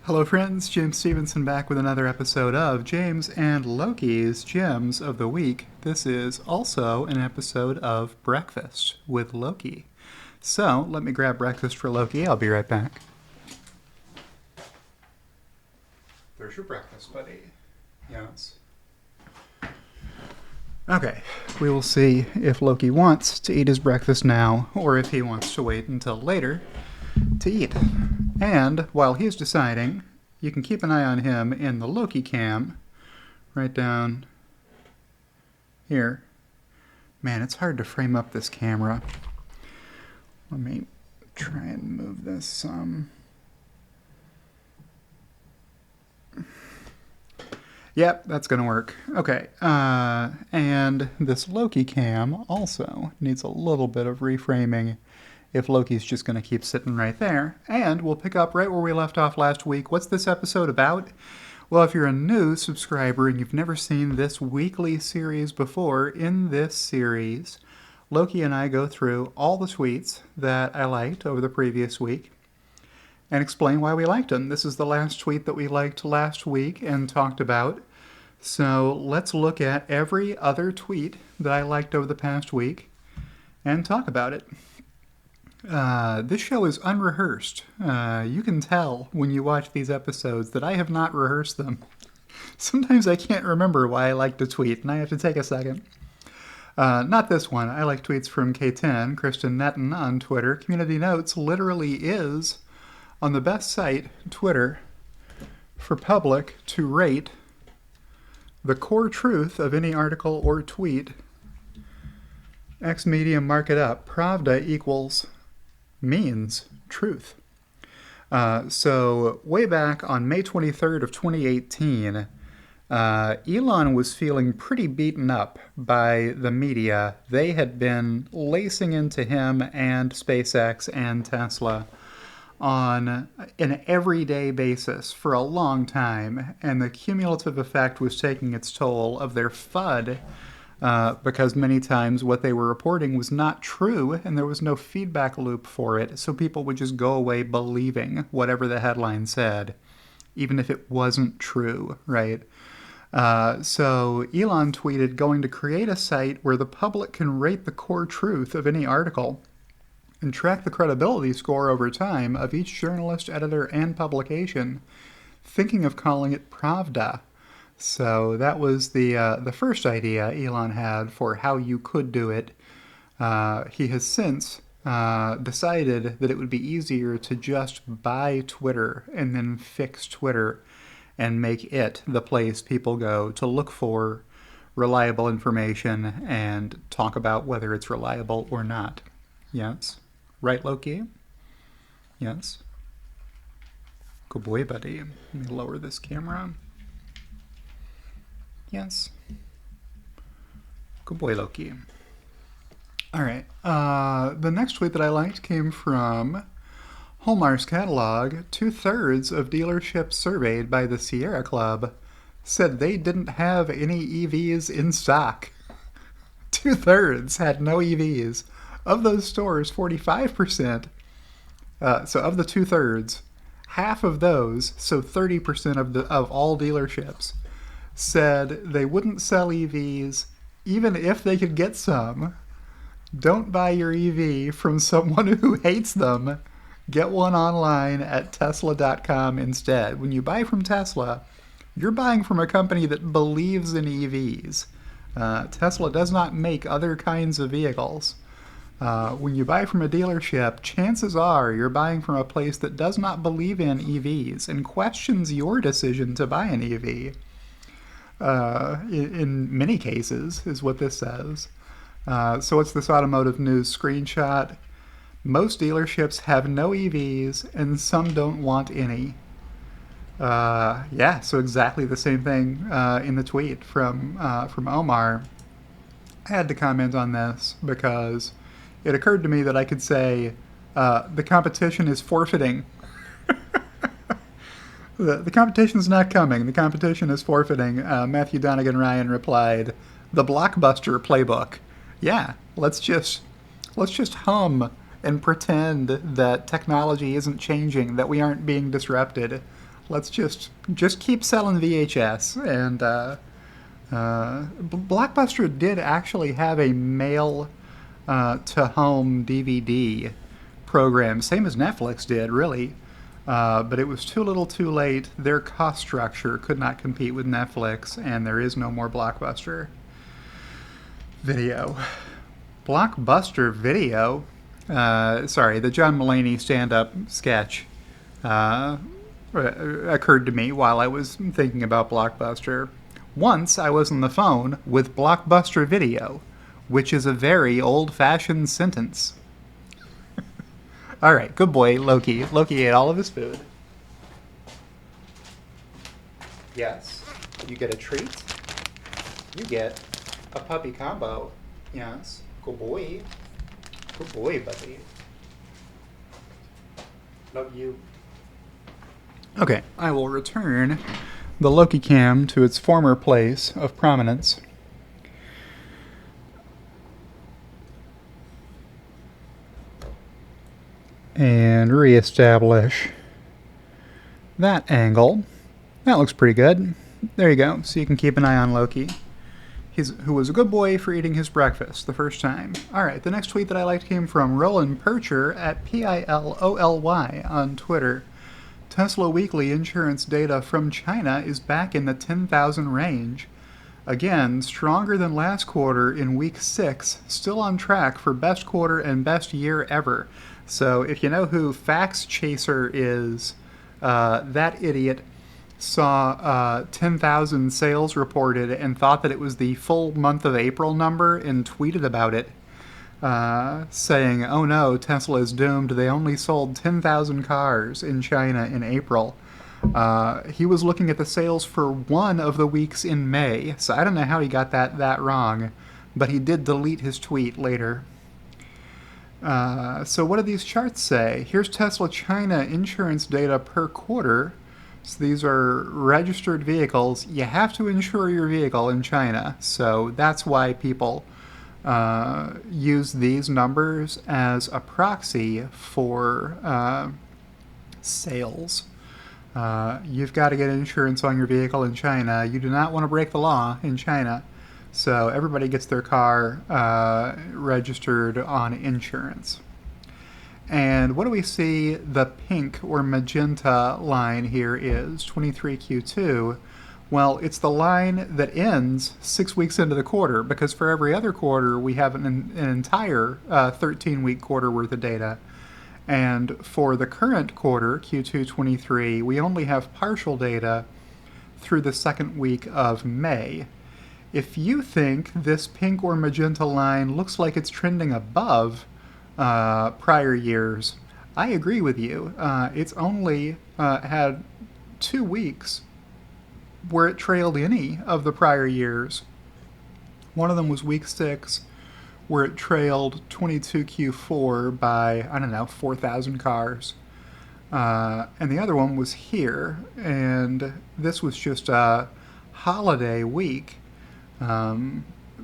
Hello friends, James Stevenson back with another episode of James and Loki's Gems of the Week. This is also an episode of Breakfast with Loki. So, let me grab breakfast for Loki. I'll be right back. There's your breakfast, buddy. Yes. Okay, we will see if Loki wants to eat his breakfast now or if he wants to wait until later to eat. And while he's deciding, you can keep an eye on him in the Loki cam right down here. Man, it's hard to frame up this camera. Let me try and move this some. Yep, that's going to work. Okay, and this Loki cam also needs a little bit of reframing if Loki's just going to keep sitting right there. And we'll pick up right where we left off last week. What's this episode about? Well, if you're a new subscriber and you've never seen this weekly series before, in this series, Loki and I go through all the tweets that I liked over the previous week and explain why we liked them. This is the last tweet that we liked last week and talked about. So let's look at every other tweet that I liked over the past week and talk about it. This show is unrehearsed. You can tell when you watch these episodes that I have not rehearsed them. Sometimes I can't remember why I liked a tweet, and I have to take a second. Not this one. I like tweets from K10, Kristen Netton on Twitter. Community Notes literally is on the best site, Twitter, for public to rate the core truth of any article or tweet. X medium mark it up. Pravda equals means truth. So way back on May 23rd of 2018, Elon was feeling pretty beaten up by the media. They had been lacing into him and SpaceX and Tesla on an everyday basis for a long time, and the cumulative effect was taking its toll of their FUD, because many times what they were reporting was not true and there was no feedback loop for it, so people would just go away believing whatever the headline said, even if it wasn't true, right? So Elon tweeted, going to create a site where the public can rate the core truth of any article and track the credibility score over time of each journalist, editor, and publication, thinking of calling it Pravda. So that was the first idea Elon had for how you could do it. He has since decided that it would be easier to just buy Twitter and then fix Twitter and make it the place people go to look for reliable information and talk about whether it's reliable or not. Yes? Right, Loki? Yes? Good boy, buddy. Let me lower this camera. Yes. Good boy, Loki. All right. The next tweet that I liked came from Hallmark's catalog. 2/3 of dealerships surveyed by the Sierra Club said they didn't have any EVs in stock. 2/3 had no EVs. Of those stores, 45%, so of the 2/3, half of those, so 30% of all dealerships, said they wouldn't sell EVs even if they could get some. Don't buy your EV from someone who hates them. Get one online at Tesla.com instead. When you buy from Tesla, you're buying from a company that believes in EVs. Tesla does not make other kinds of vehicles. When you buy from a dealership, chances are you're buying from a place that does not believe in EVs and questions your decision to buy an EV. In many cases, is what this says. So it's this automotive news screenshot. Most dealerships have no EVs, and some don't want any. Yeah, so exactly the same thing in the tweet from Omar. I had to comment on this because it occurred to me that I could say the competition is forfeiting. The competition's not coming. The competition is forfeiting. Matthew Donegan Ryan replied, "The Blockbuster playbook." Yeah, let's just hum and pretend that technology isn't changing, that we aren't being disrupted. Let's just keep selling VHS. And Blockbuster did actually have a mail to home DVD program, same as Netflix did, really. But it was too little too late. Their cost structure could not compete with Netflix, and there is no more Blockbuster Video. Blockbuster Video, sorry, the John Mulaney stand-up sketch occurred to me while I was thinking about Blockbuster. Once I was on the phone with Blockbuster Video, which is a very old-fashioned sentence. All right, good boy, Loki. Loki ate all of his food. Yes, you get a treat. You get a puppy combo. Yes, good boy. Good boy, buddy. Love you. Okay, I will return the Loki cam to its former place of prominence. And reestablish that angle. That looks pretty good. There you go. So you can keep an eye on Loki, who was a good boy for eating his breakfast the first time. All right, the next tweet that I liked came from Roland Percher at PILOLY on Twitter. Tesla weekly insurance data from China is back in the 10,000 range. Again, stronger than last quarter in week 6, still on track for best quarter and best year ever. So if you know who Fax Chaser is, that idiot saw 10,000 sales reported and thought that it was the full month of April number and tweeted about it, saying, oh no, Tesla is doomed. They only sold 10,000 cars in China in April. He was looking at the sales for one of the weeks in May, so I don't know how he got that wrong, but he did delete his tweet later. So what do these charts say? Here's Tesla China insurance data per quarter. So these are registered vehicles. You have to insure your vehicle in China, so that's why people use these numbers as a proxy for sales. You've got to get insurance on your vehicle in China. You do not want to break the law in China. So everybody gets their car registered on insurance. And what do we see the pink or magenta line here is? 23Q2. Well, it's the line that ends 6 weeks into the quarter, because for every other quarter we have an entire 13-week quarter worth of data. And for the current quarter, Q2 23, we only have partial data through the second week of May. If you think this pink or magenta line looks like it's trending above prior years, I agree with you. It's only had 2 weeks where it trailed any of the prior years. One of them was week 6, where it trailed 22Q4 by, I don't know, 4,000 cars. And the other one was here, and this was just a holiday week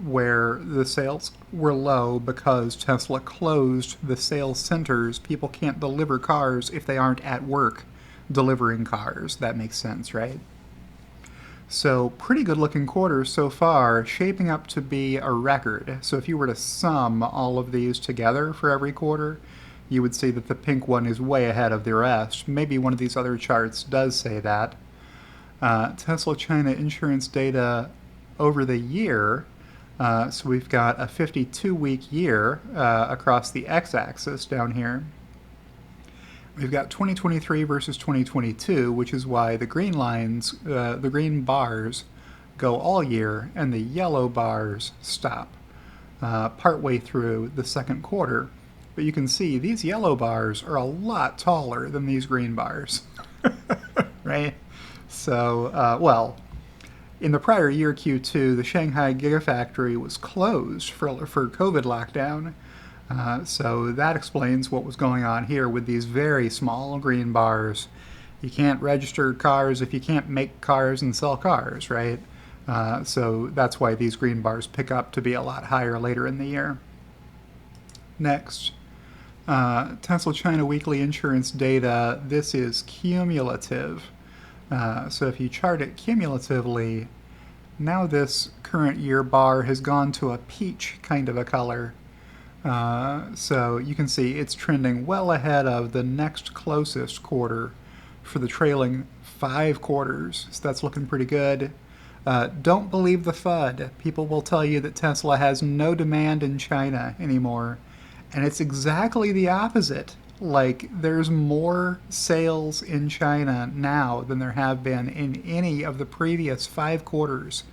where the sales were low because Tesla closed the sales centers. People can't deliver cars if they aren't at work delivering cars. That makes sense, right? So pretty good looking quarter so far, shaping up to be a record. So if you were to sum all of these together for every quarter, you would see that the pink one is way ahead of the rest. Maybe one of these other charts does say that. Tesla China insurance data over the year, so we've got a 52-week year across the x-axis down here. We've got 2023 versus 2022, which is why the green lines, the green bars, go all year, and the yellow bars stop partway through the second quarter. But you can see these yellow bars are a lot taller than these green bars, right? So, well, in the prior year, Q2, the Shanghai Gigafactory was closed for COVID lockdown. So that explains what was going on here with these very small green bars. You can't register cars if you can't make cars and sell cars, right? So that's why these green bars pick up to be a lot higher later in the year. Next, Tesla China weekly insurance data. This is cumulative. So if you chart it cumulatively, now this current year bar has gone to a peach kind of a color. So you can see it's trending well ahead of the next closest quarter for the trailing 5 quarters. So that's looking pretty good. Don't believe the FUD. People will tell you that Tesla has no demand in China anymore. And it's exactly the opposite. Like, there's more sales in China now than there have been in any of the previous 5 quarters.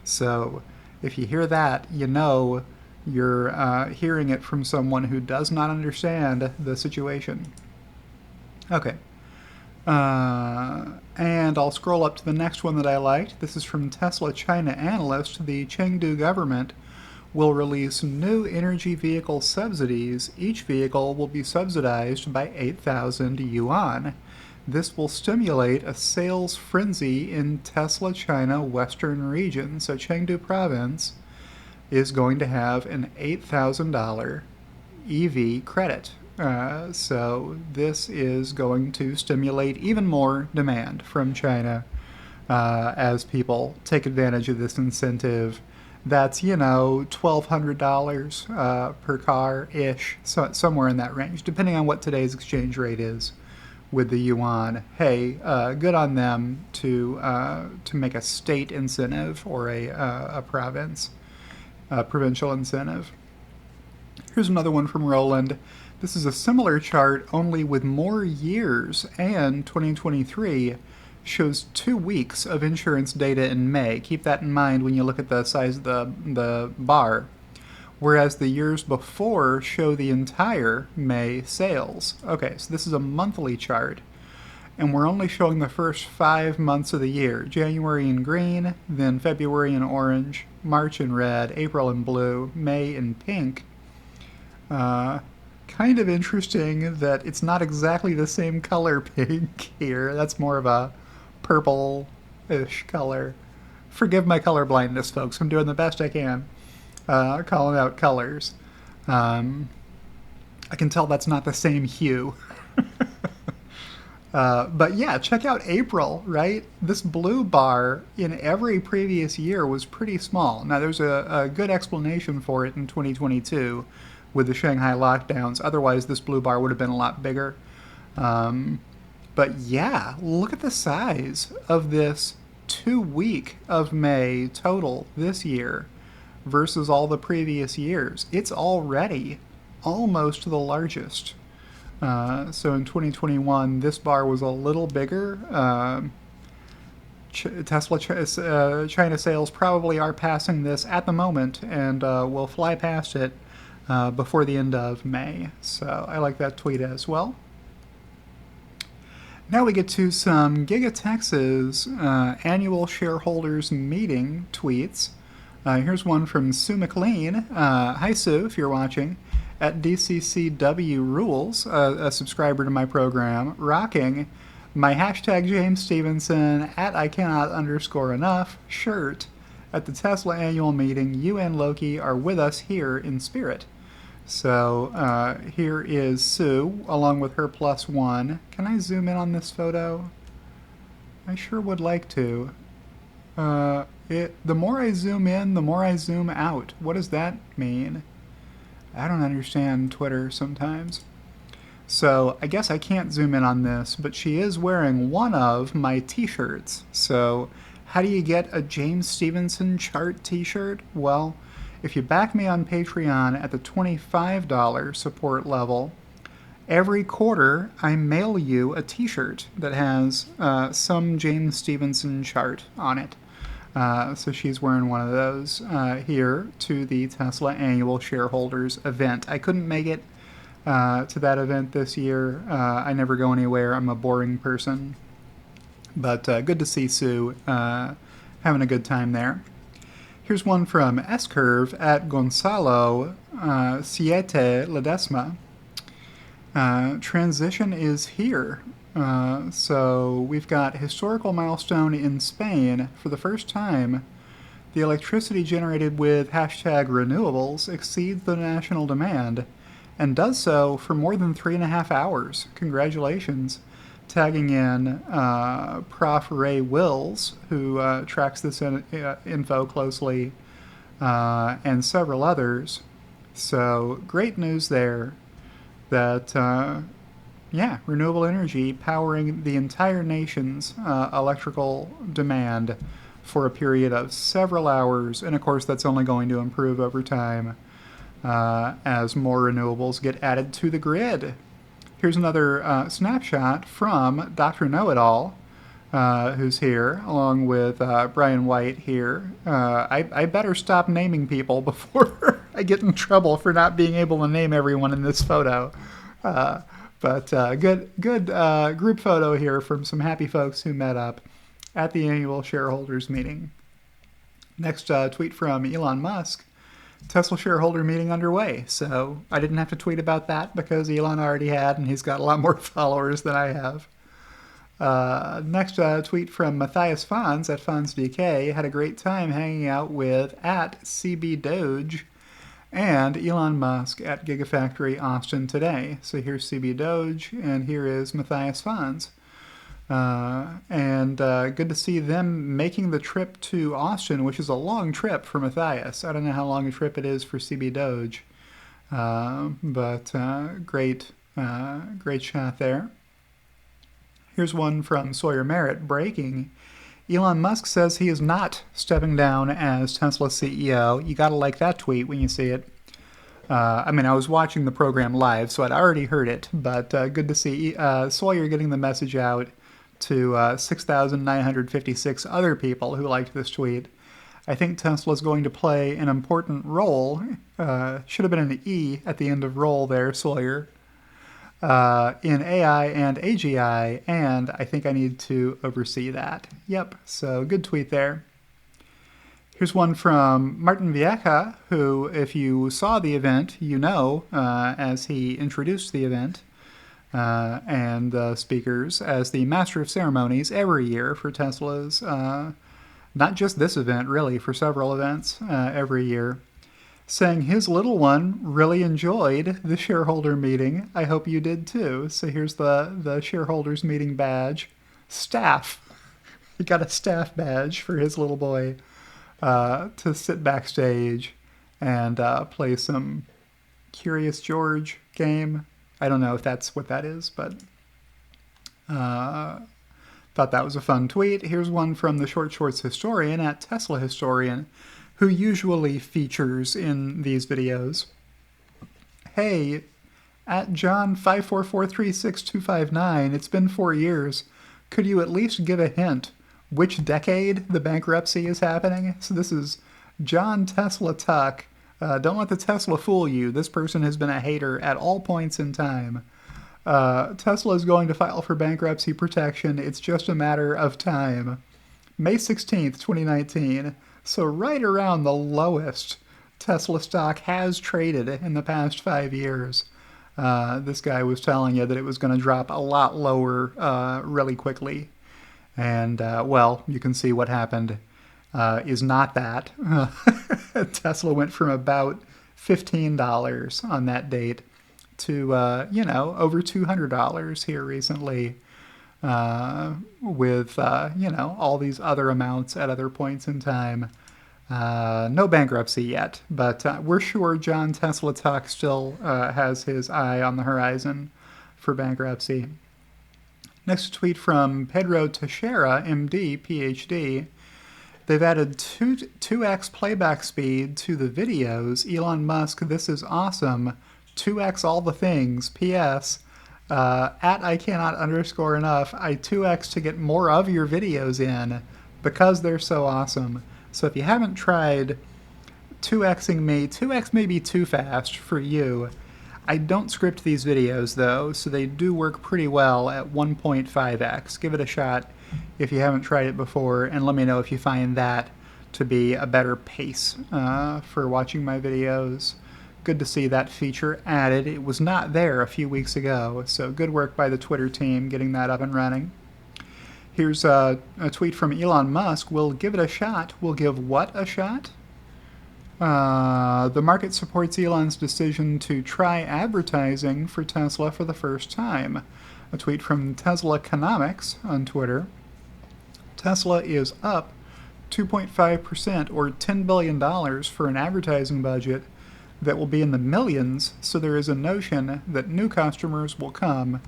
So, if you hear that, you know you're hearing it from someone who does not understand the situation. Okay. And I'll scroll up to the next one that I liked. This is from Tesla China analyst. The Chengdu government will release new energy vehicle subsidies. Each vehicle will be subsidized by 8,000 yuan. This will stimulate a sales frenzy in Tesla China western region. So Chengdu province is going to have an $8,000 EV credit. So this is going to stimulate even more demand from China as people take advantage of this incentive. That's, $1,200 per car-ish, so somewhere in that range, depending on what today's exchange rate is with the yuan. Hey, good on them to make a state incentive or a provincial incentive. Here's another one from Roland. This is a similar chart, only with more years, and 2023 shows 2 weeks of insurance data in May. Keep that in mind when you look at the size of the bar. Whereas the years before show the entire May sales. Okay, so this is a monthly chart, and we're only showing the first 5 months of the year. January in green, then February in orange, March in red, April in blue, May in pink. Kind of interesting that it's not exactly the same color pink here. That's more of a purple-ish color. Forgive my color blindness, folks. I'm doing the best I can calling out colors. I can tell that's not the same hue. But yeah, check out April, right? This blue bar in every previous year was pretty small. Now, there's a good explanation for it in 2022 with the Shanghai lockdowns. Otherwise, this blue bar would have been a lot bigger. But yeah, look at the size of this 2 week of May total this year versus all the previous years. It's already almost the largest. So in 2021, this bar was a little bigger. Tesla China sales probably are passing this at the moment, and will fly past it before the end of May. So I like that tweet as well. Now we get to some GigaTex's annual shareholders meeting tweets. Here's one from Sue McLean. Hi Sue, if you're watching. At DCCW Rules, a subscriber to my program, rocking my hashtag James Stevenson at I cannot underscore enough shirt at the Tesla annual meeting. You and Loki are with us here in spirit. So here is Sue along with her +1. Can I zoom in on this photo? I sure would like to. The more I zoom in, the more I zoom out. What does that mean? I don't understand Twitter sometimes. So I guess I can't zoom in on this, but she is wearing one of my t-shirts. So how do you get a James Stevenson chart t-shirt? Well, if you back me on Patreon at the $25 support level, every quarter I mail you a t-shirt that has some James Stevenson chart on it. So she's wearing one of those here to the Tesla annual shareholders event. I couldn't make it to that event this year. I never go anywhere. I'm a boring person. But good to see Sue having a good time there. Here's one from S-Curve at Gonzalo Siete Ledesma. Transition is here. So we've got historical milestone in Spain. For the first time, the electricity generated with hashtag renewables exceeds the national demand and does so for more than 3.5 hours. Congratulations. tagging in Prof. Ray Wills, who tracks this info closely, and several others. So great news there that, yeah, renewable energy powering the entire nation's electrical demand for a period of several hours. And of course, that's only going to improve over time as more renewables get added to the grid. Here's another snapshot from Dr. Know-It-All, who's here, along with Brian White here. I better stop naming people before I get in trouble for not being able to name everyone in this photo. But good group photo here from some happy folks who met up at the annual shareholders meeting. Next tweet from Elon Musk. Tesla shareholder meeting underway. So I didn't have to tweet about that because Elon already had, and he's got a lot more followers than I have. Next tweet from Matthias Fonz at FonzDK. Had a great time hanging out with at CB Doge and Elon Musk at Gigafactory Austin today. So here's CB Doge, and here is Matthias Fonz. And good to see them making the trip to Austin, which is a long trip for Matthias. I don't know how long a trip it is for CB Doge, but great shot there. Here's one from Sawyer Merritt breaking. Elon Musk says he is not stepping down as Tesla CEO. You gotta like that tweet when you see it. I mean, I was watching the program live, so I'd already heard it, but good to see Sawyer getting the message out to 6,956 other people who liked this tweet. I think Tesla is going to play an important role. Should have been an E at the end of role there, Sawyer. In AI and AGI, and I think I need to oversee that. Yep, so good tweet there. Here's one from Martin Vieja, who, if you saw the event, you know, as he introduced the event and the speakers as the master of ceremonies every year for Tesla's, not just this event, really, for several events every year, saying his little one really enjoyed the shareholder meeting. I hope you did too. So here's the shareholders meeting badge. Staff. He got a staff badge for his little boy to sit backstage and play some Curious George game. I don't know if that's what that is, but thought that was a fun tweet. Here's one from the Short Shorts historian at Tesla Historian, who usually features in these videos. Hey, at John5443629, it's been 4 years. Could you at least give a hint which decade the bankruptcy is happening? So this is John Tesla Tuck. Don't let the Tesla fool you. This person has been a hater at all points in time. Tesla is going to file for bankruptcy protection. It's just a matter of time. May 16th, 2019. So right around the lowest Tesla stock has traded in the past 5 years. This guy was telling you that it was going to drop a lot lower really quickly. And, well, you can see what happened is not that. Tesla went from about $15 on that date to, over $200 here recently with, all these other amounts at other points in time. No bankruptcy yet, but we're sure John Tesla Tuck still has his eye on the horizon for bankruptcy. Next tweet from Pedro Teixeira, MD, PhD. They've added 2x playback speed to the videos. Elon Musk, this is awesome. 2x all the things. P.S. At I cannot underscore enough. I 2x to get more of your videos in because they're so awesome. So if you haven't tried 2xing me, 2x may be too fast for you. I don't script these videos though, so they do work pretty well at 1.5x. Give it a shot if you haven't tried it before, and let me know if you find that to be a better pace for watching my videos. Good to see that feature added. It was not there a few weeks ago, so good work by the Twitter team getting that up and running. Here's a tweet from Elon Musk. We'll give it a shot. We'll give what a shot? The market supports Elon's decision to try advertising for Tesla for the first time. A tweet from Tesla Economics on Twitter. Tesla is up 2.5% or $10 billion for an advertising budget that will be in the millions, so there is a notion that new customers will come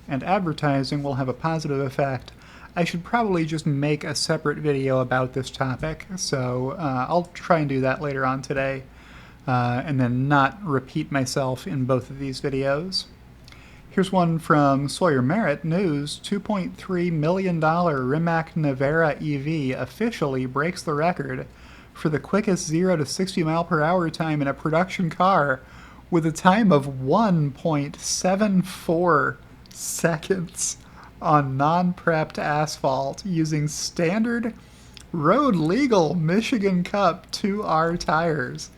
and advertising will have a positive effect. I should probably just make a separate video about this topic, so I'll try and do that later on today, and then not repeat myself in both of these videos. Here's one from Sawyer Merritt News. $2.3 million Rimac Nevera EV officially breaks the record for the quickest 0 to 60 mile per hour time in a production car with a time of 1.74 seconds on non-prepped asphalt using standard road legal Michigan Cup 2R tires.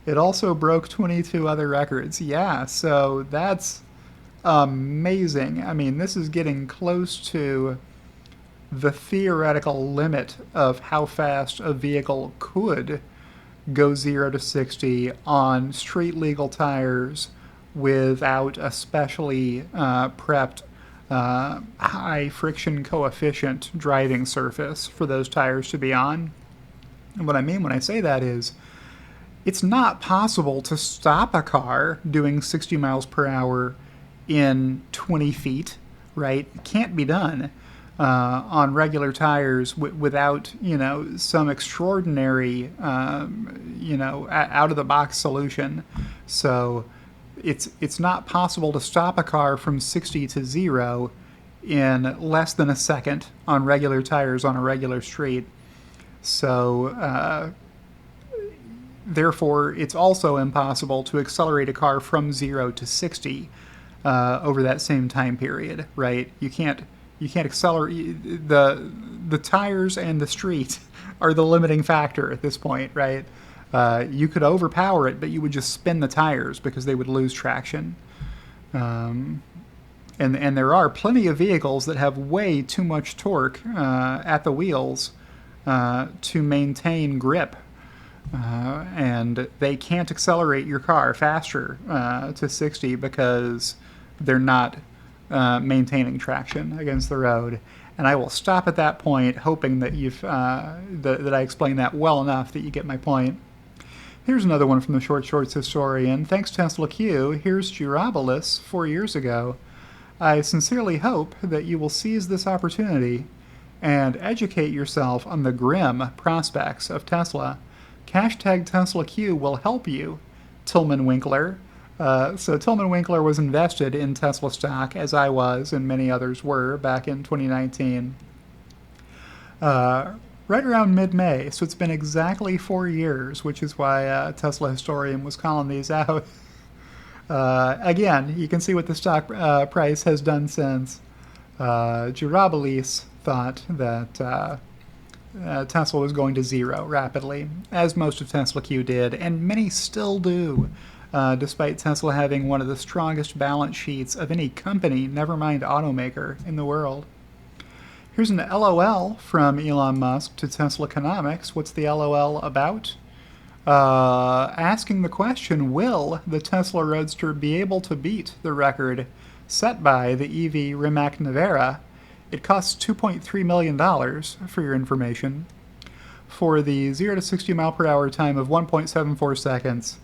It also broke 22 other records. Yeah, so that's amazing. I mean, this is getting close to the theoretical limit of how fast a vehicle could go 0 to 60 on street legal tires without a specially prepped high friction coefficient driving surface for those tires to be on. And what I mean when I say that is, it's not possible to stop a car doing 60 miles per hour in 20 feet, right? It can't be done on regular tires without, some extraordinary, out-of-the-box solution. So it's not possible to stop a car from 60 to 0 in less than a second on regular tires on a regular street. So therefore, it's also impossible to accelerate a car from 0 to 60 over that same time period, right? You can't accelerate. The tires and the street are the limiting factor at this point, right? You could overpower it, but you would just spin the tires because they would lose traction. And there are plenty of vehicles that have way too much torque at the wheels to maintain grip. And they can't accelerate your car faster to 60 because they're not maintaining traction against the road. And I will stop at that point, hoping that that I explained that well enough that you get my point. Here's another one from the Short Shorts historian. Thanks, Tesla Q. Here's Girabilis 4 years ago. I sincerely hope that you will seize this opportunity and educate yourself on the grim prospects of Tesla. Hashtag Tesla Q will help you, Tillman Winkler. So Tillman Winkler was invested in Tesla stock, as I was and many others were, back in 2019. Right around mid-May, so it's been exactly 4 years, which is why Tesla Historian was calling these out. Again, you can see what the stock price has done since. Girabilis thought that Tesla was going to 0 rapidly, as most of Tesla Q did, and many still do, despite Tesla having one of the strongest balance sheets of any company, never mind automaker, in the world. Here's an LOL from Elon Musk to Tesla Economics. What's the LOL about? Asking the question, will the Tesla Roadster be able to beat the record set by the EV Rimac Nevera? It costs $2.3 million, for your information, for the 0 to 60 mile per hour time of 1.74 seconds.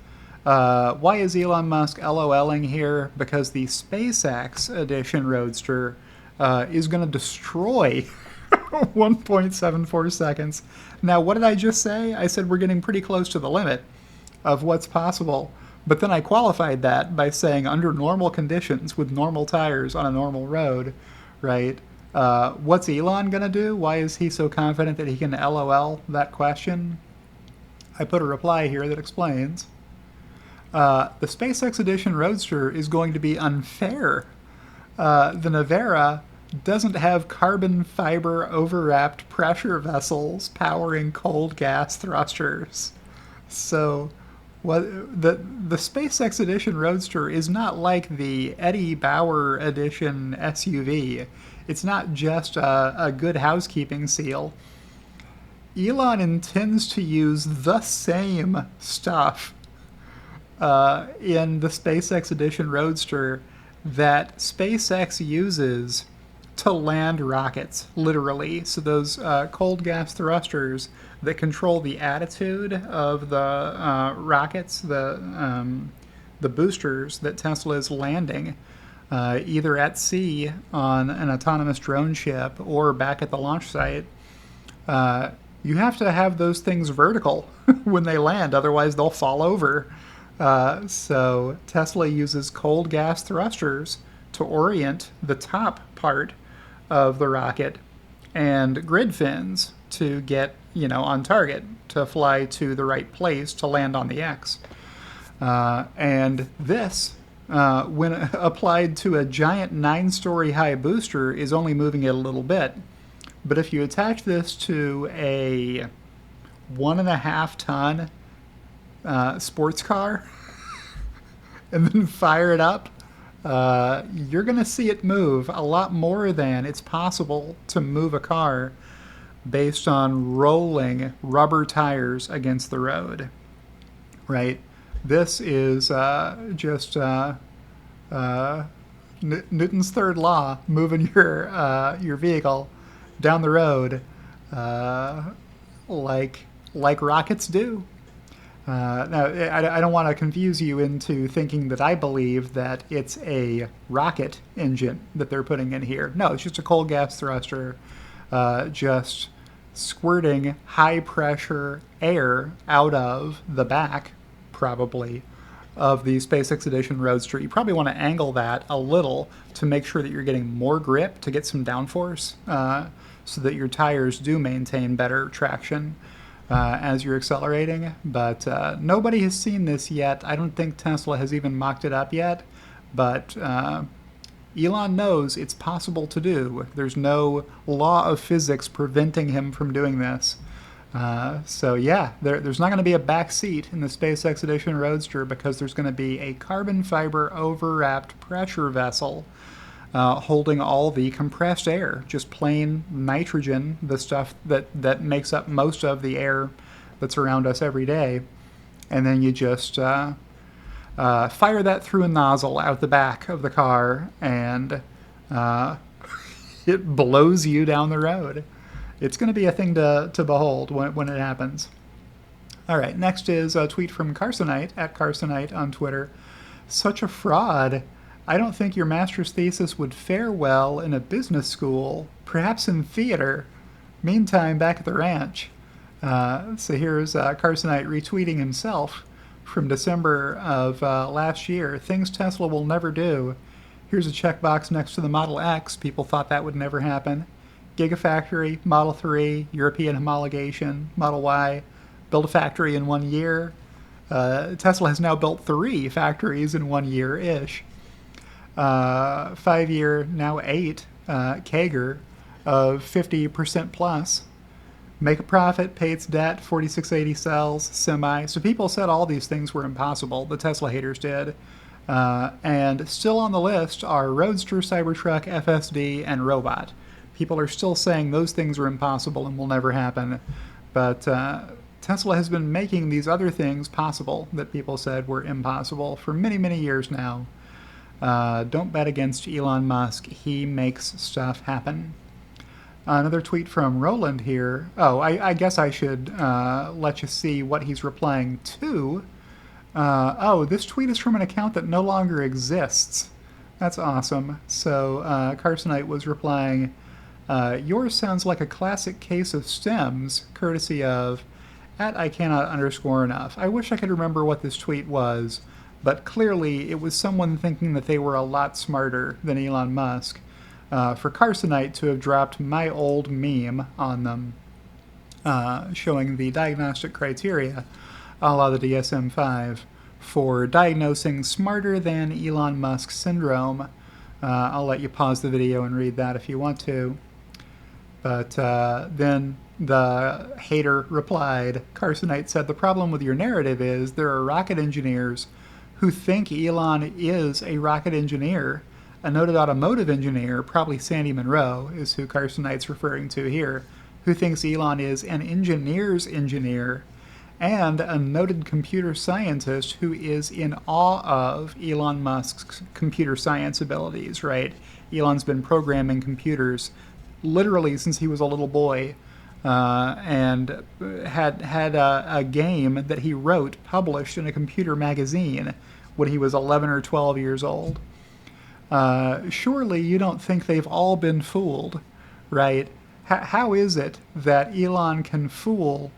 Why is Elon Musk LOLing here? Because the SpaceX Edition Roadster is going to destroy 1.74 seconds. Now, what did I just say? I said we're getting pretty close to the limit of what's possible. But then I qualified that by saying under normal conditions with normal tires on a normal road, right? What's Elon going to do? Why is he so confident that he can LOL that question? I put a reply here that explains. The SpaceX Edition Roadster is going to be unfair. The Nevera doesn't have carbon fiber overwrapped pressure vessels powering cold gas thrusters. So the SpaceX Edition Roadster is not like the Eddie Bauer Edition SUV. It's not just a good housekeeping seal. Elon intends to use the same stuff in the SpaceX Edition Roadster that SpaceX uses to land rockets, literally. So those cold gas thrusters that control the attitude of the rockets, the boosters that Tesla is landing, either at sea on an autonomous drone ship or back at the launch site. You have to have those things vertical when they land, otherwise they'll fall over. So Tesla uses cold gas thrusters to orient the top part of the rocket and grid fins to get, on target, to fly to the right place to land on the X. And this, when applied to a giant 9-story high booster, is only moving it a little bit. But if you attach this to a 1.5-ton sports car and then fire it up, you're going to see it move a lot more than it's possible to move a car based on rolling rubber tires against the road, right? This is just Newton's third law, moving your vehicle down the road like rockets do. Now, I don't want to confuse you into thinking that I believe that it's a rocket engine that they're putting in here. No, it's just a cold gas thruster, just squirting high-pressure air out of the back, probably, of the SpaceX Edition Roadster. You probably want to angle that a little to make sure that you're getting more grip, to get some downforce, so that your tires do maintain better traction as you're accelerating. But nobody has seen this yet. I don't think Tesla has even mocked it up yet, but Elon knows it's possible to do. There's no law of physics preventing him from doing this. So yeah, there's not going to be a back seat in the SpaceX Edition Roadster, because there's going to be a carbon fiber overwrapped pressure vessel holding all the compressed air, just plain nitrogen, the stuff that makes up most of the air that's around us every day. And then you just fire that through a nozzle out the back of the car, and it blows you down the road. It's going to be a thing to behold when it happens. All right, next is a tweet from Carsonite, at Carsonite on Twitter. Such a fraud. I don't think your master's thesis would fare well in a business school, perhaps in theater. Meantime, back at the ranch. So here's Carsonite retweeting himself from December of last year. Things Tesla will never do. Here's a checkbox next to the Model X. People thought that would never happen. Gigafactory, Model 3, European homologation, Model Y, build a factory in 1 year. Tesla has now built 3 factories in 1 year-ish. 5-year, now 8, CAGR of 50% plus. Make a profit, pay its debt, 4680 cells, semi. So people said all these things were impossible. The Tesla haters did. And still on the list are Roadster, Cybertruck, FSD, and Robot. People are still saying those things are impossible and will never happen. But Tesla has been making these other things possible that people said were impossible for many, many years now. Don't bet against Elon Musk. He makes stuff happen. Another tweet from Roland here. Oh, I guess I should let you see what he's replying to. This tweet is from an account that no longer exists. That's awesome. So Carsonite was replying, yours sounds like a classic case of stems, courtesy of @ICannot_enough. I wish I could remember what this tweet was, but clearly it was someone thinking that they were a lot smarter than Elon Musk. For Carsonite to have dropped my old meme on them, showing the diagnostic criteria, a la the DSM-5, for diagnosing smarter than Elon Musk syndrome. I'll let you pause the video and read that if you want to. But then the hater replied, Carsonite said, the problem with your narrative is there are rocket engineers who think Elon is a rocket engineer. A noted automotive engineer, probably Sandy Monroe, is who Carsonite's referring to here, who thinks Elon is an engineer's engineer, and a noted computer scientist who is in awe of Elon Musk's computer science abilities, right? Elon's been programming computers literally since he was a little boy, and had a game that he wrote published in a computer magazine when he was 11 or 12 years old. Surely you don't think they've all been fooled, right? How is it that Elon can fool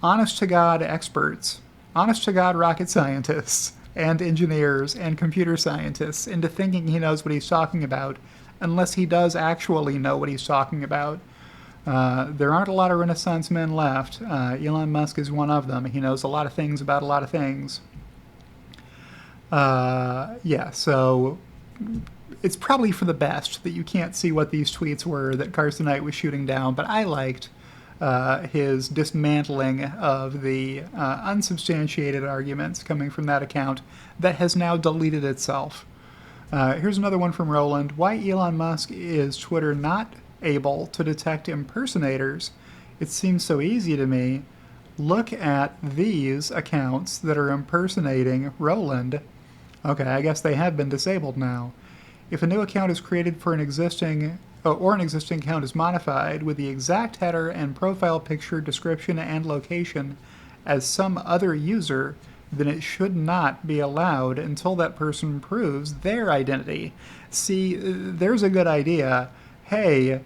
honest to God experts, honest to God rocket scientists, and engineers and computer scientists into thinking he knows what he's talking about, unless he does actually know what he's talking about? There aren't a lot of Renaissance men left. Elon Musk is one of them. He knows a lot of things about a lot of things. Yeah, so it's probably for the best that you can't see what these tweets were that Carsonite was shooting down, but I liked his dismantling of the unsubstantiated arguments coming from that account that has now deleted itself. Here's another one from Roland. Why Elon Musk is Twitter not able to detect impersonators? It seems so easy to me. Look at these accounts that are impersonating Roland. Okay, I guess they have been disabled now. If a new account is created for an existing or an existing account is modified with the exact header and profile picture, description, and location as some other user, then it should not be allowed until that person proves their identity. See, there's a good idea. Hey,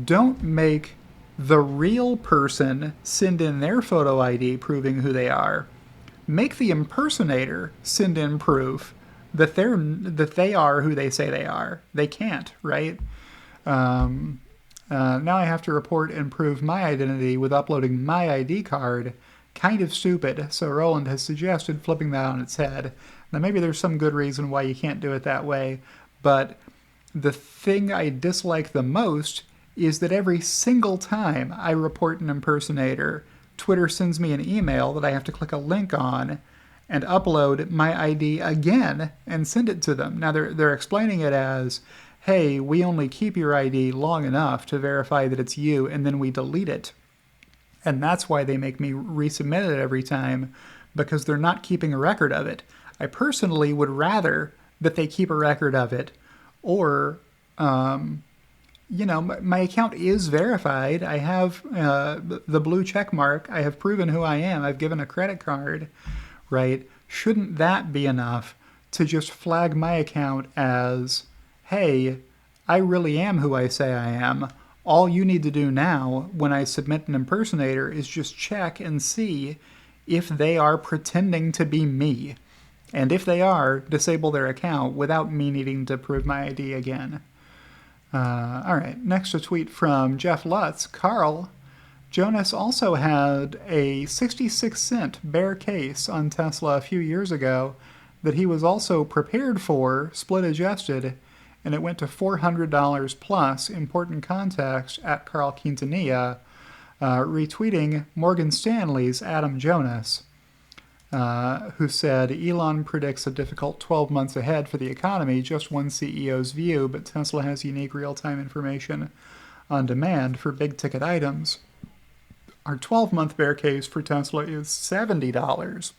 don't make the real person send in their photo ID proving who they are. Make the impersonator send in proof that they are who they say they are. They can't, right? Now I have to report and prove my identity with uploading my ID card. Kind of stupid, so Roland has suggested flipping that on its head. Now maybe there's some good reason why you can't do it that way, but the thing I dislike the most is that every single time I report an impersonator, Twitter sends me an email that I have to click a link on and upload my ID again and send it to them. Now they're explaining it as, hey, we only keep your ID long enough to verify that it's you, and then we delete it. And that's why they make me resubmit it every time, because they're not keeping a record of it. I personally would rather that they keep a record of it, or, my account is verified. I have the blue check mark. I have proven who I am. I've given a credit card, right? Shouldn't that be enough to just flag my account as, hey, I really am who I say I am. All you need to do now when I submit an impersonator is just check and see if they are pretending to be me. And if they are, disable their account without me needing to prove my ID again. All right, next a tweet from Jeff Lutz. Carl, Jonas also had a 66-cent bear case on Tesla a few years ago that he was also prepared for, split adjusted, and it went to $400 plus. Important context at Carl Quintanilla, retweeting Morgan Stanley's Adam Jonas, who said, Elon predicts a difficult 12 months ahead for the economy, just one CEO's view, but Tesla has unique real-time information on demand for big-ticket items. Our 12-month bear case for Tesla is $70.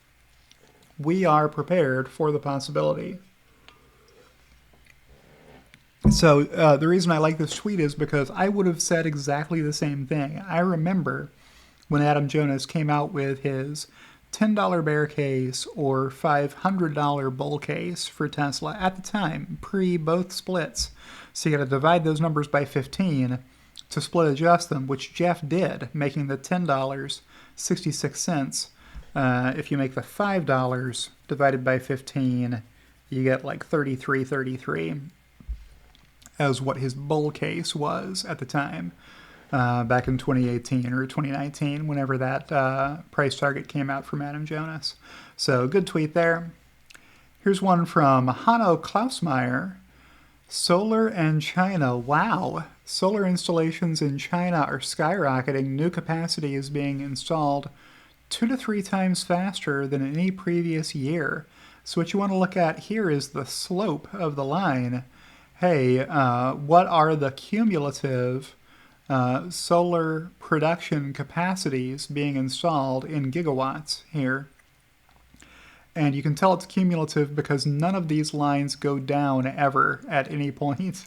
We are prepared for the possibility. So the reason I like this tweet is because I would have said exactly the same thing. I remember when Adam Jonas came out with his $10 bear case or $500 bull case for Tesla at the time, pre both splits. So you got to divide those numbers by 15 to split adjust them, which Jeff did, making the $10 66 cents. If you make the $5 divided by 15, you get like 33 as what his bull case was at the time, back in 2018 or 2019, whenever that price target came out from Adam Jonas. So good tweet there. Here's one from Hanno Klausmeier. Solar and China. Wow. Solar installations in China are skyrocketing. New capacity is being installed 2 to 3 times faster than any previous year. So what you want to look at here is the slope of the line. Hey, what are the cumulative solar production capacities being installed in gigawatts here. And you can tell it's cumulative because none of these lines go down ever at any point.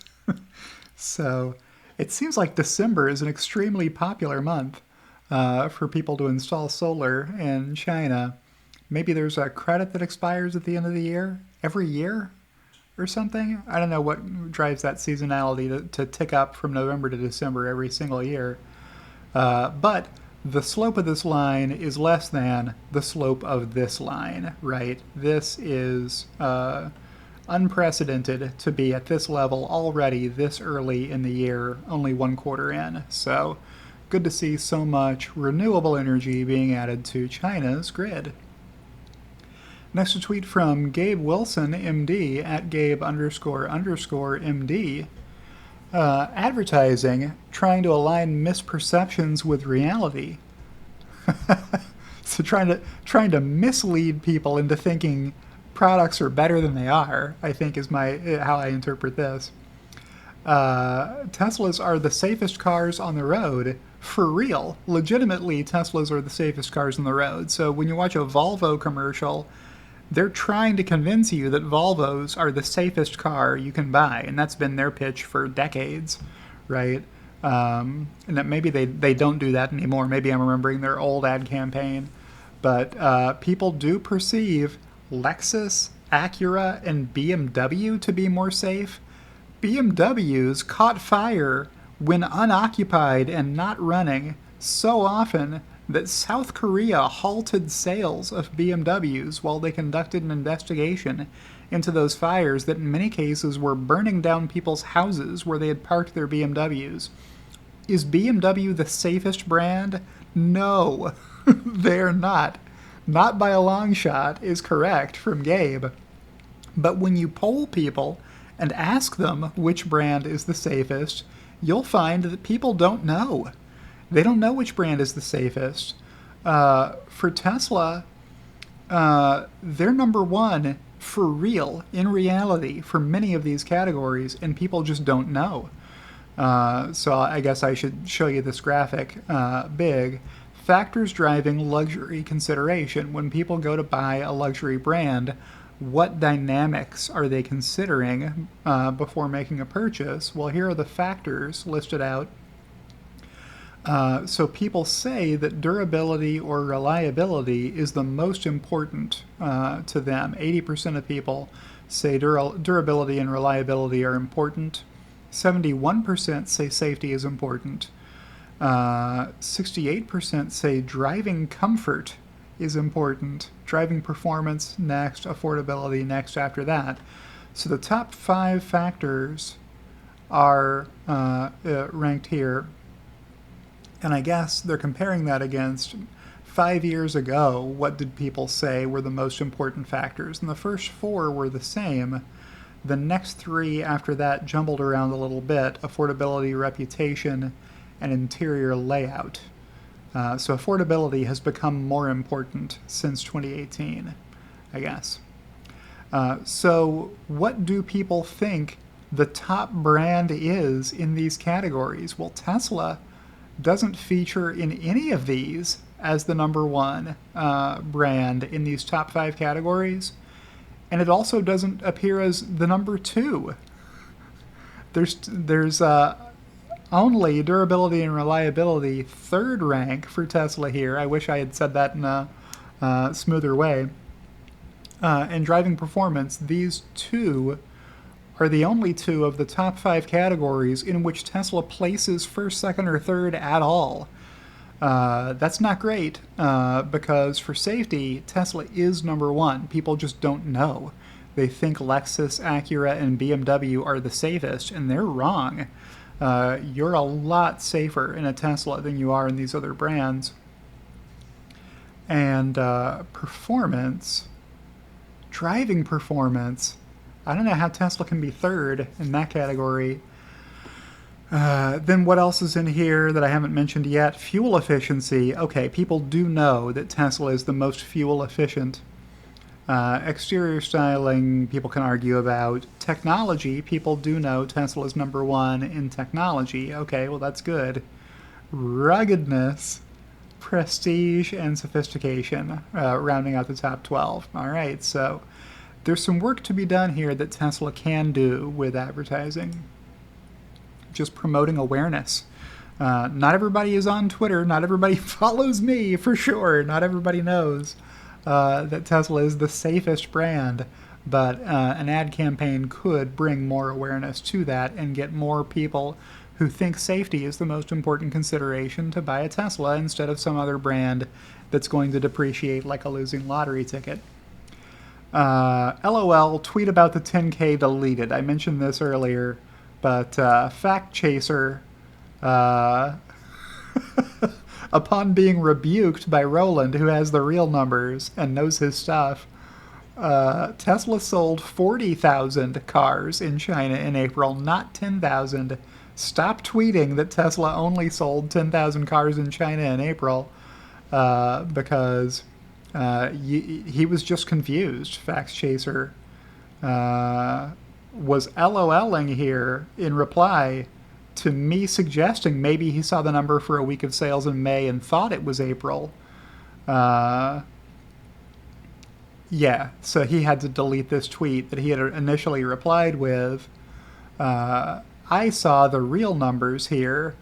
So it seems like December is an extremely popular month for people to install solar in China. Maybe there's a credit that expires at the end of the year, every year or something. I don't know what drives that seasonality to tick up from November to December every single year. But the slope of this line is less than the slope of this line, right? This is unprecedented to be at this level already this early in the year, only 1/4 in. So good to see so much renewable energy being added to China's grid. Next, a tweet from Gabe Wilson, MD, at Gabe__MD. Advertising trying to align misperceptions with reality. So trying to mislead people into thinking products are better than they are, I think is how I interpret this. Teslas are the safest cars on the road. For real, legitimately, Teslas are the safest cars on the road. So when you watch a Volvo commercial, they're trying to convince you that Volvos are the safest car you can buy, and that's been their pitch for decades, right? And that maybe they don't do that anymore. Maybe I'm remembering their old ad campaign. But people do perceive Lexus, Acura, and BMW to be more safe. BMWs caught fire when unoccupied and not running so often that South Korea halted sales of BMWs while they conducted an investigation into those fires that in many cases were burning down people's houses where they had parked their BMWs. Is BMW the safest brand? No, they're not. Not by a long shot is correct from Gabe. But when you poll people and ask them which brand is the safest, you'll find that people don't know. They don't know which brand is the safest. For Tesla, they're number one for real, in reality, for many of these categories, and people just don't know. So I guess I should show you this graphic big. Factors driving luxury consideration. When people go to buy a luxury brand, what dynamics are they considering before making a purchase? Well, here are the factors listed out. So people say that durability or reliability is the most important to them. 80% of people say durability and reliability are important. 71% say safety is important. 68% say driving comfort is important. Driving performance next, affordability next after that. So the top 5 factors are ranked here. And I guess they're comparing that against 5 years ago. What did people say were the most important factors? And the first 4 were the same. The next 3 after that jumbled around a little bit: affordability, reputation, and interior layout. So affordability has become more important since 2018, I guess. So what do people think the top brand is in these categories? Well, Tesla doesn't feature in any of these as the number one brand in these top 5 categories. And it also doesn't appear as the number 2. There's only durability and reliability 3rd rank for Tesla here. I wish I had said that in a smoother way. And driving performance, these 2 are the only 2 of the top 5 categories in which Tesla places 1st, 2nd, or 3rd at all. That's not great, because for safety, Tesla is number 1. People just don't know. They think Lexus, Acura, and BMW are the safest, and they're wrong. You're a lot safer in a Tesla than you are in these other brands. And performance, driving performance, I don't know how Tesla can be 3rd in that category. Then what else is in here that I haven't mentioned yet? Fuel efficiency. Okay, people do know that Tesla is the most fuel efficient Exterior styling, people can argue about. Technology, people do know Tesla's number one in technology. Okay, well, that's good. Ruggedness, prestige, and sophistication, rounding out the top 12. All right, so there's some work to be done here that Tesla can do with advertising. Just promoting awareness. Not everybody is on Twitter. Not everybody follows me, for sure. Not everybody knows that Tesla is the safest brand. But an ad campaign could bring more awareness to that and get more people who think safety is the most important consideration to buy a Tesla instead of some other brand that's going to depreciate like a losing lottery ticket. LOL, tweet about the 10K deleted. I mentioned this earlier, but Fact Chaser, upon being rebuked by Roland, who has the real numbers and knows his stuff, Tesla sold 40,000 cars in China in April, not 10,000. Stop tweeting that Tesla only sold 10,000 cars in China in April, because he was just confused. Facts Chaser was LOLing here in reply to me suggesting maybe he saw the number for a week of sales in May and thought it was April. Yeah, so he had to delete this tweet that he had initially replied with, I saw the real numbers here,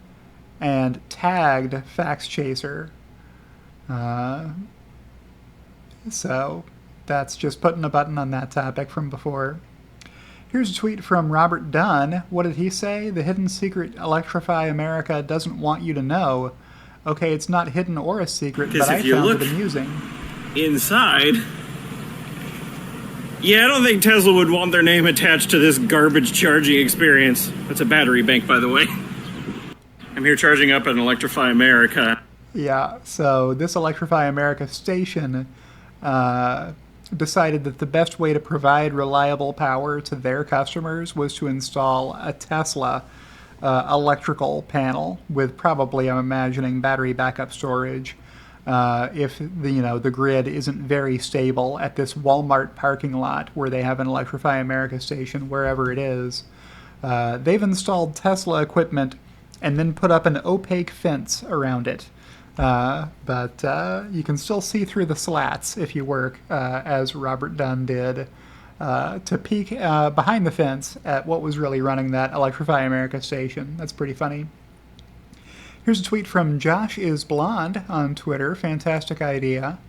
and tagged Facts Chaser. So that's just putting a button on that topic from before. Here's a tweet from Robert Dunn. What did he say? The hidden secret Electrify America doesn't want you to know. Okay, it's not hidden or a secret, but I found it amusing. Inside, yeah, I don't think Tesla would want their name attached to this garbage charging experience. That's a battery bank, by the way. I'm here charging up an Electrify America. Yeah, so this Electrify America station decided that the best way to provide reliable power to their customers was to install a Tesla electrical panel with probably, I'm imagining, battery backup storage. If the grid isn't very stable at this Walmart parking lot where they have an Electrify America station, wherever it is, they've installed Tesla equipment and then put up an opaque fence around it. But you can still see through the slats if you work, as Robert Dunn did, to peek behind the fence at what was really running that Electrify America station. That's pretty funny. Here's a tweet from Josh is Blonde on Twitter. Fantastic idea.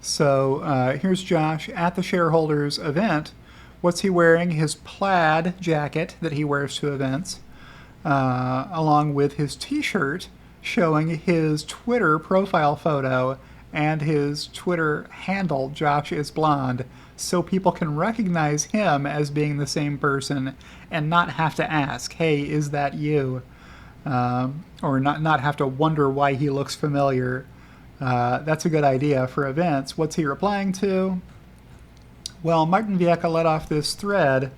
So here's Josh at the shareholders event. What's he wearing? His plaid jacket that he wears to events, along with his t-shirt showing his Twitter profile photo and his Twitter handle, Josh is Blonde, so people can recognize him as being the same person and not have to ask, hey, is that you? Or not have to wonder why he looks familiar. That's a good idea for events. What's he replying to? Well, Martin Vieca let off this thread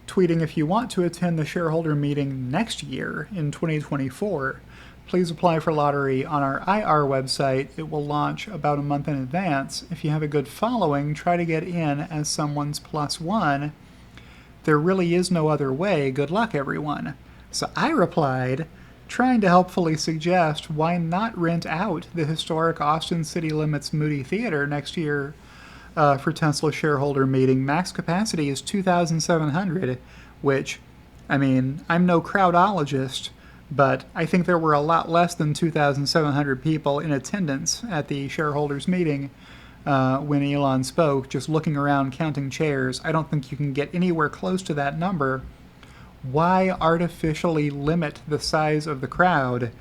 tweeting, if you want to attend the shareholder meeting next year in 2024, please apply for lottery on our IR website. It will launch about a month in advance. If you have a good following, try to get in as someone's +1. There really is no other way. Good luck, everyone. So I replied, trying to helpfully suggest why not rent out the historic Austin City Limits Moody Theater next year for Tesla shareholder meeting. Max capacity is 2,700, which, I mean, I'm no crowdologist, but I think there were a lot less than 2,700 people in attendance at the shareholders meeting when Elon spoke, just looking around counting chairs. I don't think you can get anywhere close to that number. Why artificially limit the size of the crowd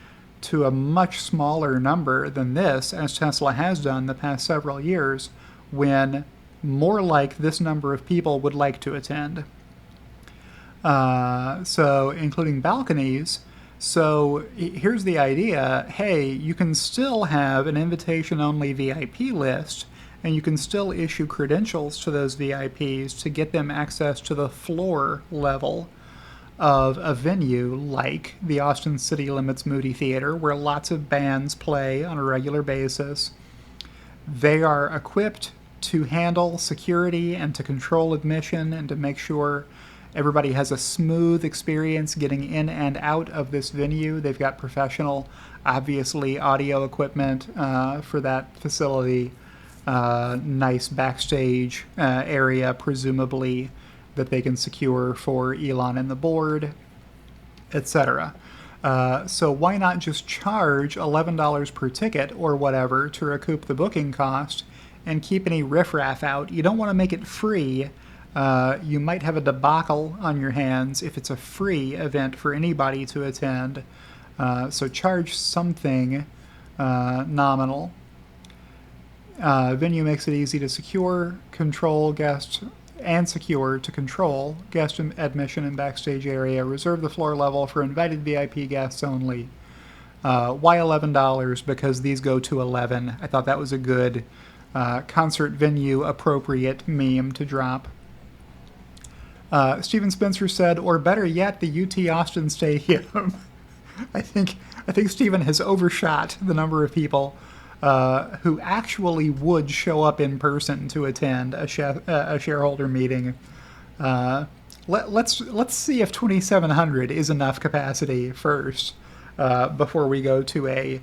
to a much smaller number than this, as Tesla has done the past several years, when more like this number of people would like to attend? So, including balconies. So here's the idea. Hey, you can still have an invitation-only VIP list, and you can still issue credentials to those VIPs to get them access to the floor level of a venue like the Austin City Limits Moody Theater, where lots of bands play on a regular basis. They are equipped to handle security and to control admission and to make sure everybody has a smooth experience getting in and out of this venue. They've got professional, obviously, audio equipment for that facility. Nice backstage area, presumably, that they can secure for Elon and the board, etc. So why not just charge $11 per ticket or whatever to recoup the booking cost and keep any riffraff out? You don't want to make it free. You might have a debacle on your hands if it's a free event for anybody to attend. So charge something nominal. Venue makes it easy to secure, control guest, and secure to control guest admission and backstage area. Reserve the floor level for invited VIP guests only. Why $11? Because these go to 11. I thought that was a good concert venue appropriate meme to drop. Steven Spencer said, or better yet, the UT Austin Stadium. I think Steven has overshot the number of people who actually would show up in person to attend a shareholder meeting. Let's see if 2,700 is enough capacity first before we go to a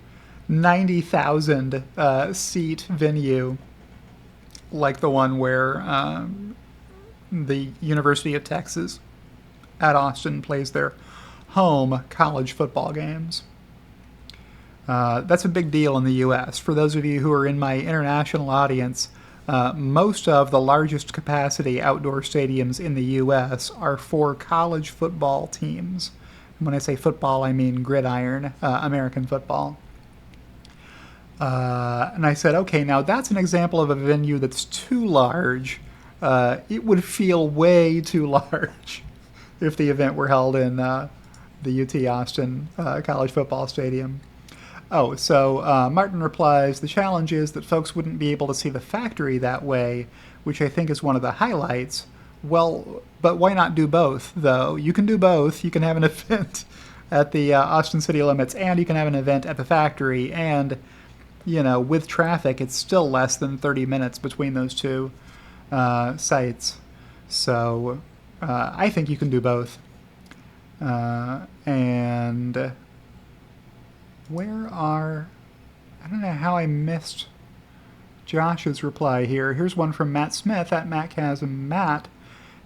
90,000 seat venue like the one where the University of Texas at Austin plays their home college football games. That's a big deal in the U.S. For those of you who are in my international audience, most of the largest capacity outdoor stadiums in the U.S. are for college football teams. And when I say football, I mean gridiron, American football. And I said, okay, now that's an example of a venue that's too large. It would feel way too large if the event were held in the UT Austin College Football Stadium. Oh, so Martin replies, the challenge is that folks wouldn't be able to see the factory that way, which I think is one of the highlights. Well, but why not do both, though? You can do both. You can have an event at the Austin City Limits, and you can have an event at the factory, and, you know, with traffic, it's still less than 30 minutes between those two sites. So I think you can do both. And I don't know how I missed Josh's reply here. Here's one from Matt Smith at MattChasm.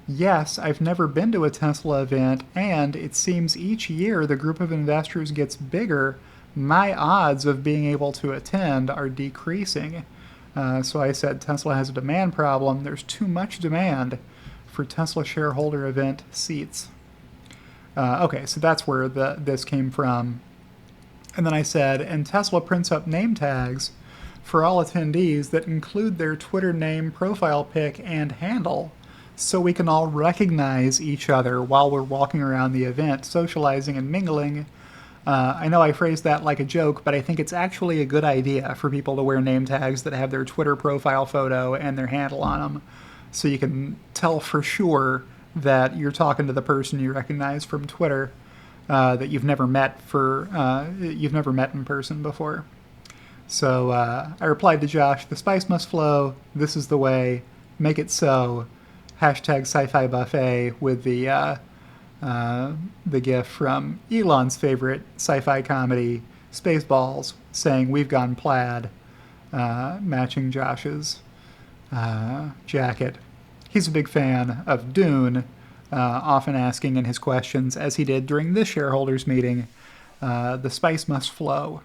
Yes, I've never been to a Tesla event, and it seems each year the group of investors gets bigger. My odds of being able to attend are decreasing. So I said Tesla has a demand problem. There's too much demand for Tesla shareholder event seats. Okay, so that's where this came from. And then I said, and Tesla prints up name tags for all attendees that include their Twitter name, profile pic, and handle, so we can all recognize each other while we're walking around the event, socializing and mingling. I know I phrased that like a joke, but I think it's actually a good idea for people to wear name tags that have their Twitter profile photo and their handle on them, so you can tell for sure that you're talking to the person you recognize from Twitter. That you've never met in person before. So I replied to Josh, the spice must flow, this is the way, make it so, hashtag sci-fi buffet with the gif from Elon's favorite sci-fi comedy, Spaceballs, saying we've gone plaid, matching Josh's jacket. He's a big fan of Dune, often asking in his questions, as he did during this shareholders meeting, the spice must flow,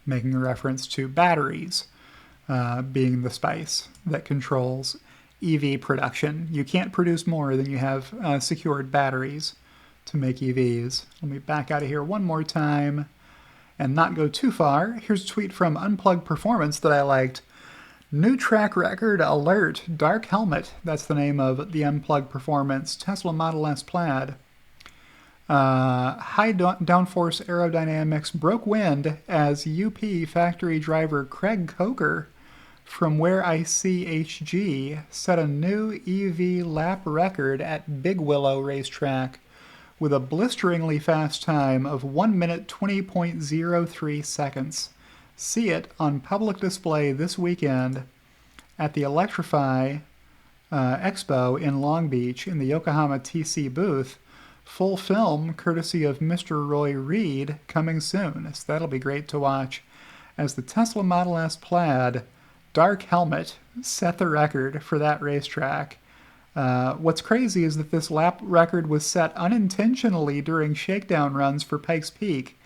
making a reference to batteries being the spice that controls EV production. You can't produce more than you have secured batteries to make EVs. Let me back out of here one more time and not go too far. Here's a tweet from Unplugged Performance that I liked. New track record alert, dark helmet. That's the name of the Unplugged Performance Tesla Model S Plaid. High downforce aerodynamics broke wind as UP factory driver Craig Coker from Where I See HG set a new EV lap record at Big Willow Racetrack with a blisteringly fast time of 1 minute 20.03 seconds. See it on public display this weekend at the Electrify Expo in Long Beach in the Yokohama TC booth. Full film, courtesy of Mr. Roy Reed, coming soon. So that'll be great to watch. As the Tesla Model S Plaid Dark Helmet set the record for that racetrack. What's crazy is that this lap record was set unintentionally during shakedown runs for Pikes Peak,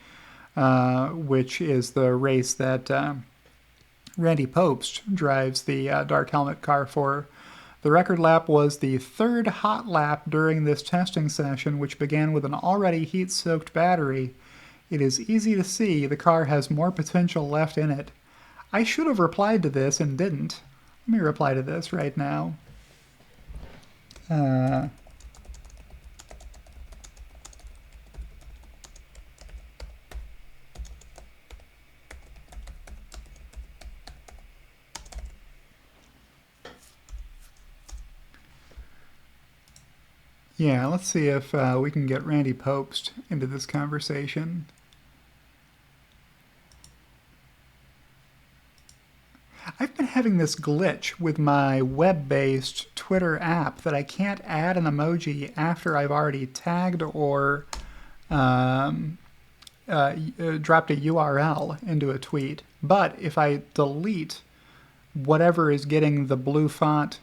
which is the race that Randy Popst drives the Dark Helmet car for. The record lap was the third hot lap during this testing session, which began with an already heat-soaked battery. It is easy to see the car has more potential left in it. I should have replied to this and didn't. Let me reply to this right now. Yeah, let's see if we can get Randy Popst into this conversation. I've been having this glitch with my web-based Twitter app that I can't add an emoji after I've already tagged or dropped a URL into a tweet. But if I delete whatever is getting the blue font,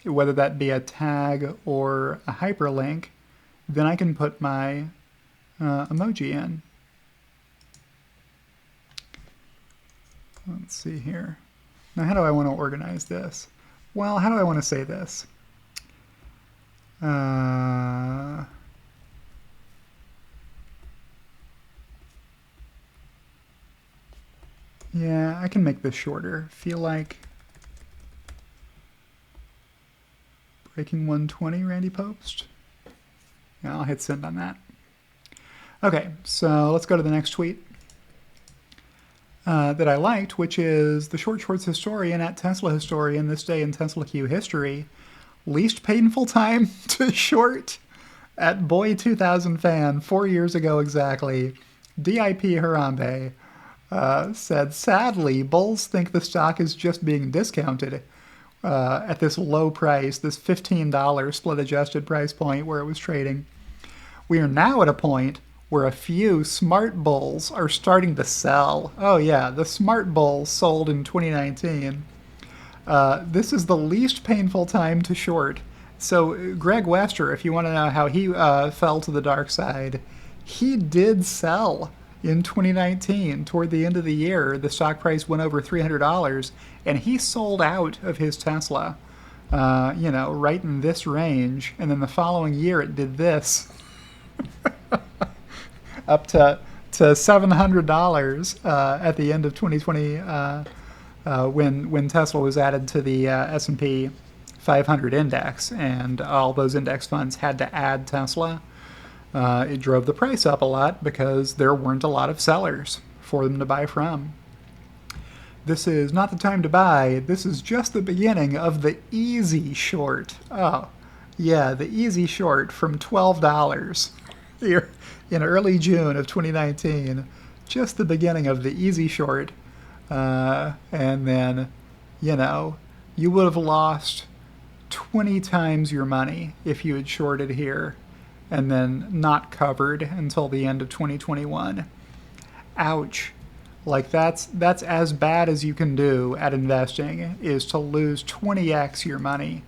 whether that be a tag or a hyperlink, then I can put my emoji in. Let's see here. Now, how do I want to organize this? Well, how do I want to say this? Yeah, I can make this shorter. Feel like breaking 120, Randy Popst. Yeah, I'll hit send on that. Okay, so let's go to the next tweet that I liked, which is the Short Shorts historian at Tesla historian this day in Tesla Q history. Least painful time to short at Boy 2000 Fan 4 years ago exactly. DIP Harambe said, sadly, bulls think the stock is just being discounted at this low price, this $15 split adjusted price point where it was trading. We are now at a point where a few smart bulls are starting to sell. Oh yeah, the smart bulls sold in 2019. This is the least painful time to short. So Greg Wester, if you want to know how he fell to the dark side, he did sell in 2019. Toward the end of the year, the stock price went over $300, and he sold out of his Tesla, right in this range. And then the following year, it did this. Up to $700 at the end of 2020 when Tesla was added to the S&P 500 index, and all those index funds had to add Tesla. It drove the price up a lot because there weren't a lot of sellers for them to buy from. This is not the time to buy. This is just the beginning of the easy short. Oh, yeah, the easy short from $12 here in early June of 2019. Just the beginning of the easy short. And then, you would have lost 20 times your money if you had shorted here and then not covered until the end of 2021. Ouch. Like that's as bad as you can do at investing, is to lose 20x your money.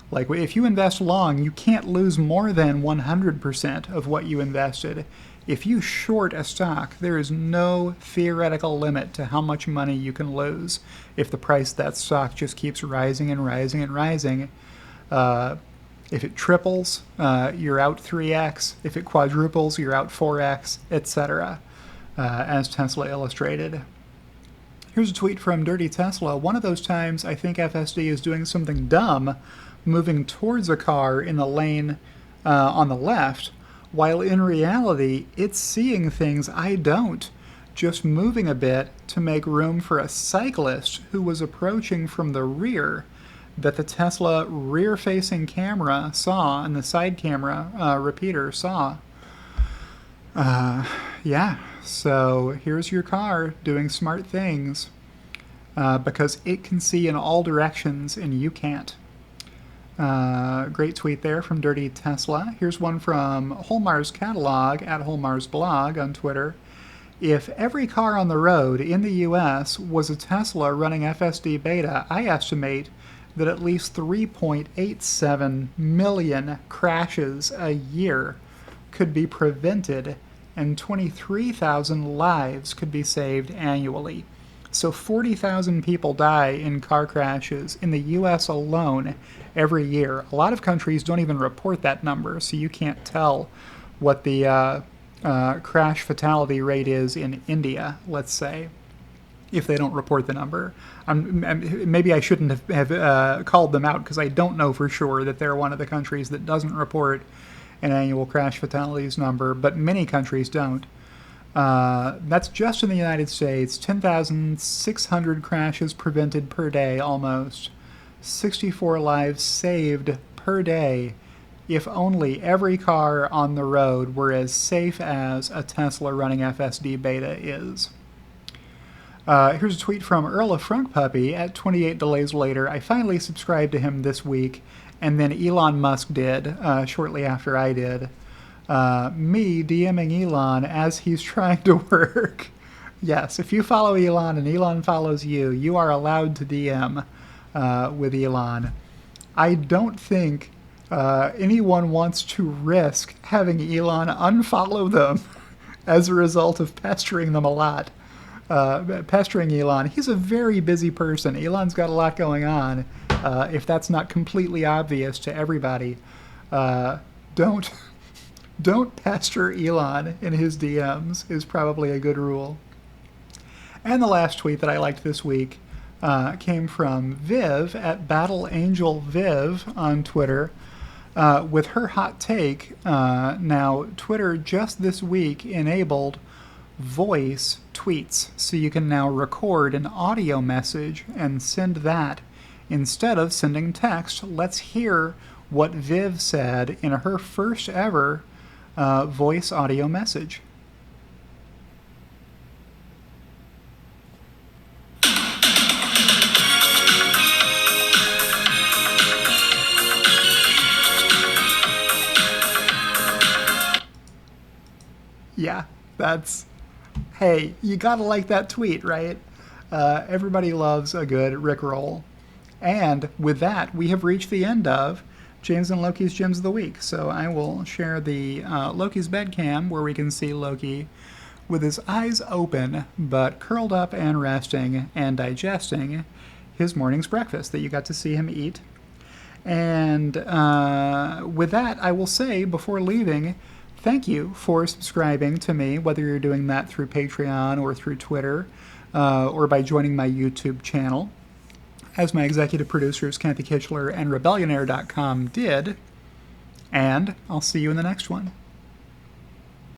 Like if you invest long, you can't lose more than 100% of what you invested. If you short a stock, there is no theoretical limit to how much money you can lose if the price of that stock just keeps rising and rising and rising. If it triples, you're out 3x. If it quadruples, you're out 4x, etc. As Tesla illustrated. Here's a tweet from Dirty Tesla. One of those times I think FSD is doing something dumb, moving towards a car in the lane on the left, while in reality it's seeing things I don't, just moving a bit to make room for a cyclist who was approaching from the rear that the Tesla rear-facing camera saw and the side camera repeater saw. Yeah, so here's your car doing smart things. because it can see in all directions and you can't. Great tweet there from Dirty Tesla. Here's one from Holmar's Catalog at Holmar's Blog on Twitter. If every car on the road in the US was a Tesla running FSD beta, I estimate that at least 3.87 million crashes a year could be prevented and 23,000 lives could be saved annually. So 40,000 people die in car crashes in the US alone every year. A lot of countries don't even report that number, so you can't tell what the crash fatality rate is in India, let's say, if they don't report the number. Maybe I shouldn't have called them out because I don't know for sure that they're one of the countries that doesn't report an annual crash fatalities number, but many countries don't. That's just in the United States. 10,600 crashes prevented per day almost. 64 lives saved per day if only every car on the road were as safe as a Tesla running FSD beta is. Here's a tweet from Earl of Frunkpuppy at 28 delays later. I finally subscribed to him this week, and then Elon Musk did, shortly after I did. Me DMing Elon as he's trying to work. Yes, if you follow Elon and Elon follows you, you are allowed to DM with Elon. I don't think anyone wants to risk having Elon unfollow them as a result of pestering them a lot. Pestering Elon. He's a very busy person. Elon's got a lot going on. If that's not completely obvious to everybody, don't pester Elon in his DMs is probably a good rule. And the last tweet that I liked this week came from Viv at Battle Angel Viv on Twitter with her hot take. Now, Twitter just this week enabled voice tweets, so you can now record an audio message and send that instead of sending text. Let's hear what Viv said in her first ever voice audio message. Yeah, that's... Hey, you gotta like that tweet, right? Everybody loves a good Rickroll. And with that, we have reached the end of James and Loki's Gems of the Week. So I will share the Loki's bed cam where we can see Loki with his eyes open, but curled up and resting and digesting his morning's breakfast that you got to see him eat. And with that, I will say before leaving, thank you for subscribing to me, whether you're doing that through Patreon or through Twitter or by joining my YouTube channel, as my executive producers Kathy Kitchler and Rebellionaire.com did. And I'll see you in the next one.